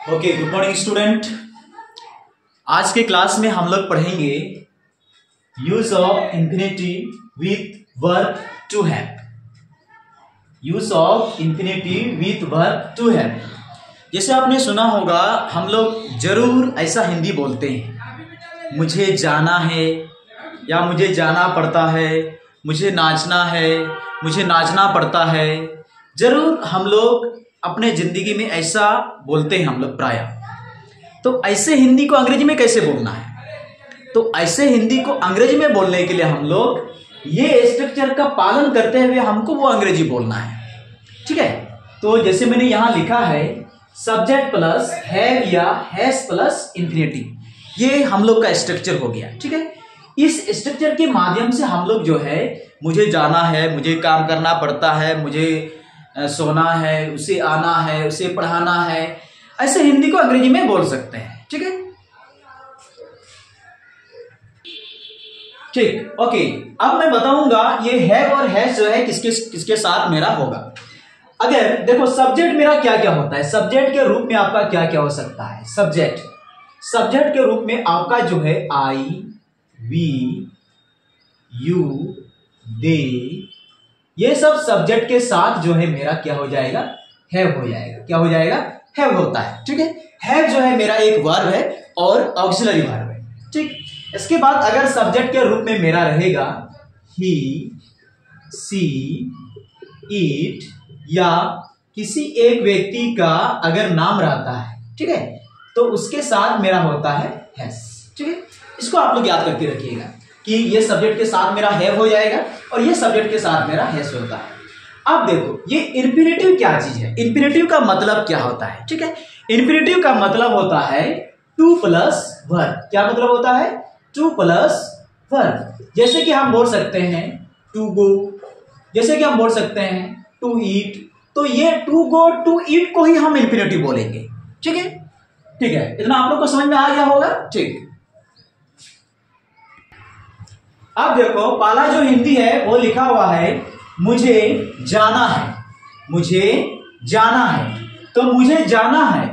Okay, good morning student. आज के class में हम लोग पढ़ेंगे use of infinitive with verb to have. Use of infinitive with verb to have. जैसे आपने सुना होगा, हम लोग जरूर ऐसा हिंदी बोलते हैं, मुझे जाना है या मुझे जाना पड़ता है, मुझे नाचना है, मुझे नाचना पड़ता है। जरूर हम लोग अपने जिंदगी में ऐसा बोलते हैं हम लोग प्रायः। तो ऐसे हिंदी को अंग्रेजी में कैसे बोलना है? तो ऐसे हिंदी को अंग्रेजी में बोलने के लिए हम लोग ये स्ट्रक्चर का पालन करते हुए हमको वो अंग्रेजी बोलना है। ठीक है, तो जैसे मैंने यहां लिखा है सब्जेक्ट प्लस हैव या हैज प्लस इंफिनिटिव, ये हम लोग का स्ट्रक्चर हो गया। ठीक है, इस स्ट्रक्चर के माध्यम से हम लोग जो है मुझे जाना है, मुझे काम करना पड़ता है, मुझे सोना है, उसे आना है, उसे पढ़ाना है, ऐसे हिंदी को अंग्रेजी में बोल सकते हैं। ठीक है, ठीक, ओके। अब मैं बताऊंगा ये हैव और हैज जो है किसके किसके साथ मेरा होगा। अगर देखो सब्जेक्ट मेरा क्या क्या होता है, सब्जेक्ट के रूप में आपका क्या क्या हो सकता है। सब्जेक्ट के रूप में आपका जो है आई, वी, यू, दे, ये सब सब्जेक्ट के साथ जो है मेरा क्या हो जाएगा, हैव हो जाएगा। क्या हो जाएगा, हैव होता है। ठीक है, हैव जो है मेरा एक वर्ब है और ऑक्सिलरी वर्ब है। ठीक, इसके बाद अगर सब्जेक्ट के रूप में मेरा रहेगा ही, सी, इट या किसी एक व्यक्ति का अगर नाम रहता है, ठीक है, तो उसके साथ मेरा होता है हैज। ठीक है, इसको आप लोग याद करके रखिएगा कि ये सब्जेक्ट के साथ मेरा हैव हो जाएगा और ये सब्जेक्ट के साथ मेरा हैज होता है। अब देखो ये इंफिनिटिव क्या चीज है, इंफिनिटिव का मतलब क्या होता है। ठीक है, इंफिनिटिव का मतलब होता है टू प्लस वर्ब। क्या मतलब होता है, टू प्लस वर्ब। जैसे कि हम बोल सकते हैं टू गो, जैसे कि हम बोल सकते हैं टू ईट, तो ये टू गो टू ईट को ही हम इंफिनिटिव बोलेंगे। ठीक है, ठीक है, इतना आप लोग को समझ में आ गया होगा। ठीक, अब देखो पहला जो हिंदी है वो लिखा हुआ है मुझे जाना है, मुझे जाना है। तो मुझे जाना है,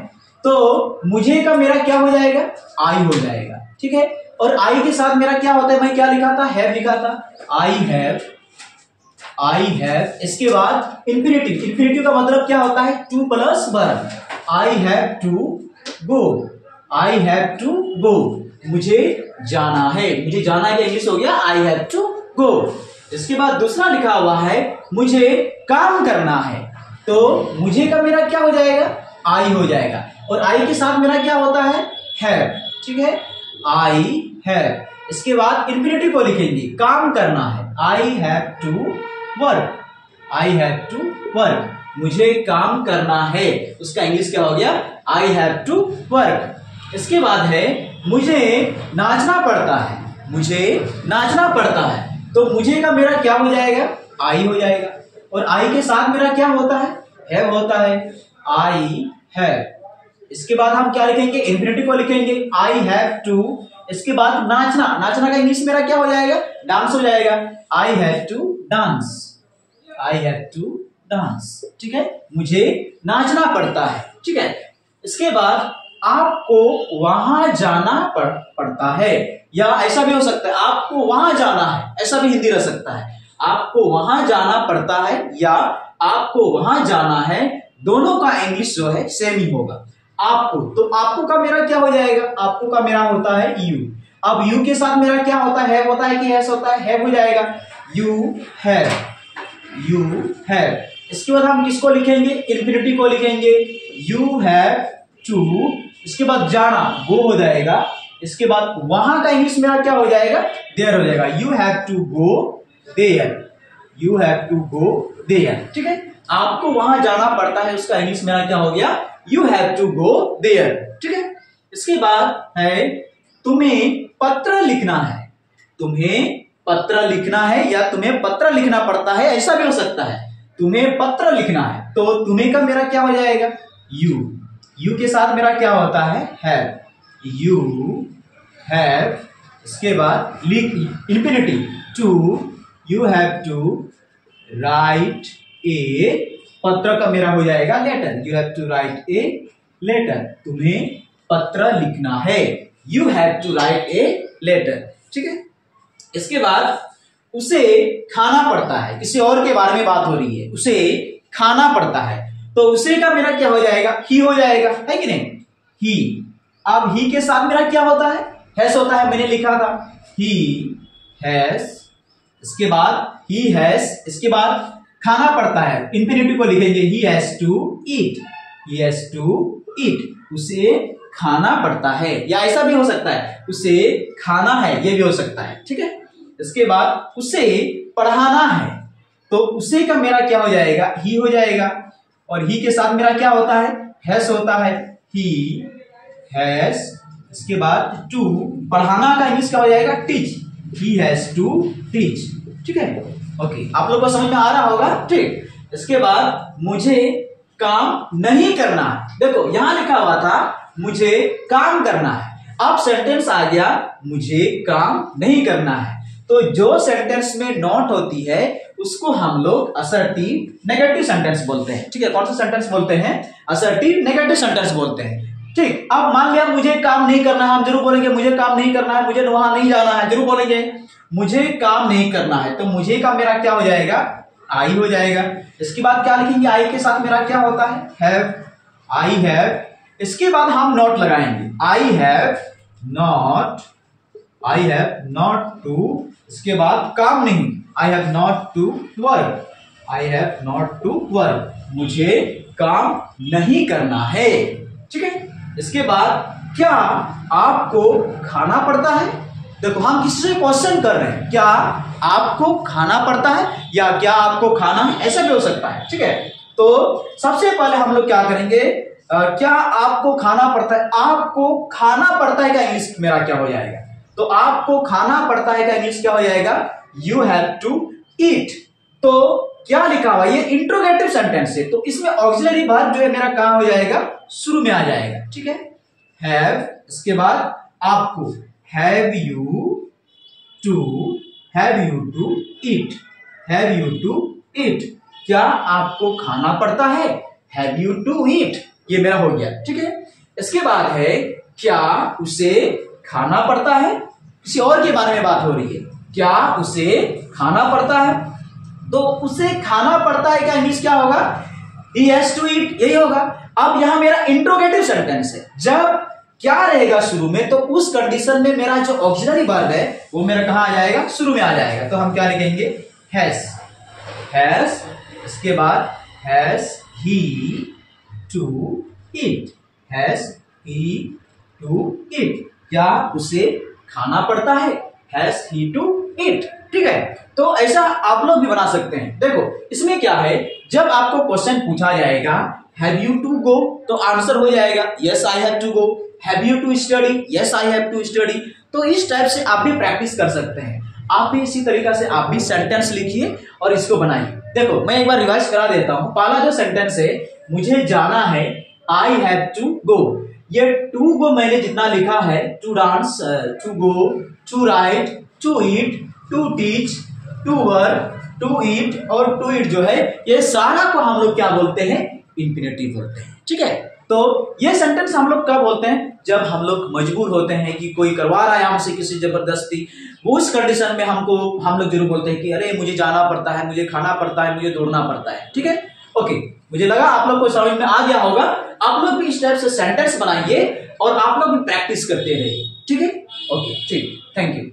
तो मुझे का मेरा क्या हो जाएगा, आई हो जाएगा। ठीक है, और आई के साथ मेरा क्या होता है, मैं क्या लिखा था, हैव लिखा था। I have, I have. इसके बाद इंफिनिटिव, इंफिनिटिव का मतलब क्या होता है, to plus verb. I have to go, I have to go, मुझे जाना है। मुझे जाना है इंग्लिश हो गया आई हैव टू गो। इसके बाद दूसरा लिखा हुआ है मुझे काम करना है, तो मुझे का मेरा क्या हो जाएगा, आई हो जाएगा, और आई के साथ मेरा क्या होता है, हैव। ठीक है, आई हैव। इसके बाद इंफिनिटिव को लिखेंगे, काम करना है, I have to work, I have to work, मुझे काम करना है, उसका इंग्लिश क्या हो गया, आई हैव टू वर्क। इसके बाद है मुझे नाचना पड़ता है, मुझे नाचना पड़ता है, तो मुझे का मेरा क्या हो जाएगा, आई हो जाएगा, और आई के साथ मेरा क्या होता है, हैव होता है, आई हैव। इसके बाद हम क्या लिखेंगे, इंफिनिटिव को लिखेंगे, आई हैव टू। इसके बाद नाचना, नाचना का इंग्लिश मेरा क्या हो जाएगा, डांस हो जाएगा, I have to dance, I have to dance. ठीक है, मुझे नाचना पड़ता है। ठीक है, इसके बाद आपको वहां जाना पड़ता है, या ऐसा भी हो सकता है आपको वहां जाना है, ऐसा भी हिंदी रह सकता है, आपको वहां जाना पड़ता है या आपको वहां जाना है, दोनों का इंग्लिश जो है सेम ही होगा। आपको, तो आपको का मेरा क्या हो जाएगा, आपको का मेरा होता है यू। अब यू के साथ मेरा क्या होता है, हैव होता है कि हैज होता है, हैव हो जाएगा, यू हैव, यू हैव। इसके बाद हम किसको लिखेंगे, इंफिनिटिव को लिखेंगे, यू हैव टू। इसके बाद जाना, गो हो जाएगा। इसके बाद वहां का इंग्लिश मेरा क्या हो जाएगा, देयर हो जाएगा, you have to go there, you have to go there. ठीक है, आपको वहां जाना पड़ता है, उसका इंग्लिश मेरा क्या हो गया, you have to go there. ठीक है, इसके बाद है तुम्हें पत्र लिखना है, तुम्हें पत्र लिखना है या तुम्हें पत्र लिखना पड़ता है, ऐसा भी हो सकता है, तुम्हें पत्र लिखना है, तो तुम्हें का मेरा क्या हो जाएगा, यू, यू के साथ मेरा क्या होता है, हैव, यू हैव। इसके बाद लिख, infinitive, to, you have to write a, पत्र का मेरा हो जाएगा letter, you have to write a letter, तुम्हें पत्र लिखना है। You have to write a letter. ठीक है, इसके बाद उसे खाना पड़ता है, किसी और के बारे में बात हो रही है, उसे खाना पड़ता है, तो उसे का मेरा क्या हो जाएगा, ही हो जाएगा, है कि नहीं, ही। अब ही के साथ मेरा क्या होता है, हैज होता है, मैंने लिखा था ही हैज, इसके बाद ही हैज, इसके बाद खाना पड़ता है, इंफिनिटिव को लिखेंगे he has to eat, he has to eat, उसे खाना पड़ता है, या ऐसा भी हो सकता है उसे खाना है, ये भी हो सकता है। ठीक है, इसके बाद उसे पढ़ाना है, तो उसे का मेरा क्या हो जाएगा, ही हो जाएगा, और ही के साथ मेरा क्या होता है, हैज होता है, ही हैज, इसके बाद टू, पढ़ाना का इंग्लिश क्या हो जाएगा, teach, he has to teach. ठीक है, ओके, आप लोग को समझ में आ रहा होगा। ठीक, इसके बाद मुझे काम नहीं करना है, देखो यहां लिखा हुआ था मुझे काम करना है, अब सेंटेंस आ गया मुझे काम नहीं करना है, तो जो सेंटेंस में नॉट होती है उसको हम लोग असर्टिव नेगेटिव सेंटेंस बोलते हैं। ठीक है, कौन सा सेंटेंस बोलते हैं, असर्टिव नेगेटिव सेंटेंस बोलते हैं। ठीक, अब मान लिया मुझे काम नहीं करना है, हम जरूर बोलेंगे मुझे काम नहीं करना है, मुझे वहां नहीं जाना है, जरूर बोलेंगे मुझे काम नहीं करना है, तो मुझे का मेरा क्या हो जाएगा, आई हो जाएगा। इसके बाद क्या लिखेंगे, आई के साथ मेरा क्या होता है, हैव, आई हैव, इसके बाद हम नॉट लगाएंगे, आई हैव नॉट टू, इसके बाद काम नहीं, I have not to work, I have not to work, मुझे काम नहीं करना है। ठीक है, इसके बाद क्या आपको खाना पड़ता है, देखो हम किसी से क्वेश्चन कर रहे हैं, क्या आपको खाना पड़ता है या क्या आपको खाना है, ऐसा भी हो सकता है। ठीक है, तो सबसे पहले हम लोग क्या करेंगे, क्या आपको खाना पड़ता है, आपको खाना पड़ता है का इंग्लिश मेरा क्या हो जाएगा, तो आपको खाना पड़ता है का इंग्लिश क्या हो जाएगा, यू हैव टू ईट। तो क्या लिखा हुआ, ये इंट्रोगेटिव सेंटेंस है, तो इसमें ऑक्सिलरी वर्ब जो है मेरा कहां हो जाएगा, शुरू में आ जाएगा। ठीक है, हैव, इसके बाद आपको, have you to eat, have you to eat, क्या आपको खाना पड़ता है, हैव यू टू ईट, ये मेरा हो गया। ठीक है, इसके बाद है क्या उसे खाना पड़ता है, किसी और के बारे में बात हो रही है, क्या उसे खाना पड़ता है, तो उसे खाना पड़ता है का इंग्लिश क्या होगा, he has to eat, यही होगा। अब यहां मेरा इंट्रोगेटिव सेंटेंस है, जब क्या रहेगा शुरू में, तो उस कंडीशन में मेरा जो ऑक्सिलरी वर्ब है वो मेरा कहां आ जाएगा, शुरू में आ जाएगा, तो हम क्या लिखेंगे, हैज, इसके बाद has he to eat, has he to eat, क्या उसे खाना पड़ता है, हैज ही टू ईट। ठीक है, तो ऐसा आप लोग भी बना सकते हैं। देखो इसमें क्या है, जब आपको क्वेश्चन पूछा जाएगा हैव यू टू गो, तो आंसर हो जाएगा yes I have to go, have you to study, yes I have to study. तो इस टाइप से आप भी प्रैक्टिस कर सकते हैं, आप भी इसी तरीका से आप भी सेंटेंस लिखिए और इसको बनाइए। देखो मैं एक बार रिवाइज करा देता हूं, पहला जो सेंटेंस है मुझे जाना है, आई हैव टू गो, ये टू गो मैंने जितना लिखा है, to dance, to go, to write, to eat, to teach, to work, to eat और टू ईट जो है ये सारा को हम लोग क्या बोलते हैं, इंफिनिटिव बोलते हैं। ठीक है, तो ये सेंटेंस हम लोग कब बोलते हैं, जब हम लोग मजबूर होते हैं कि कोई करवा रहा है हमसे किसी जबरदस्ती, वो उस कंडीशन में हम लोग जरूर बोलते हैं कि अरे मुझे जाना पड़ता है, मुझे खाना पड़ता है, मुझे दौड़ना पड़ता है। ठीक है, ओके, मुझे लगा आप लोग को समझ में आ गया होगा। आप लोग भी इस टाइप से सेंटेंस बनाइए और आप लोग भी प्रैक्टिस करते रहिए। ठीक है, ओके, ठीक, थैंक यू।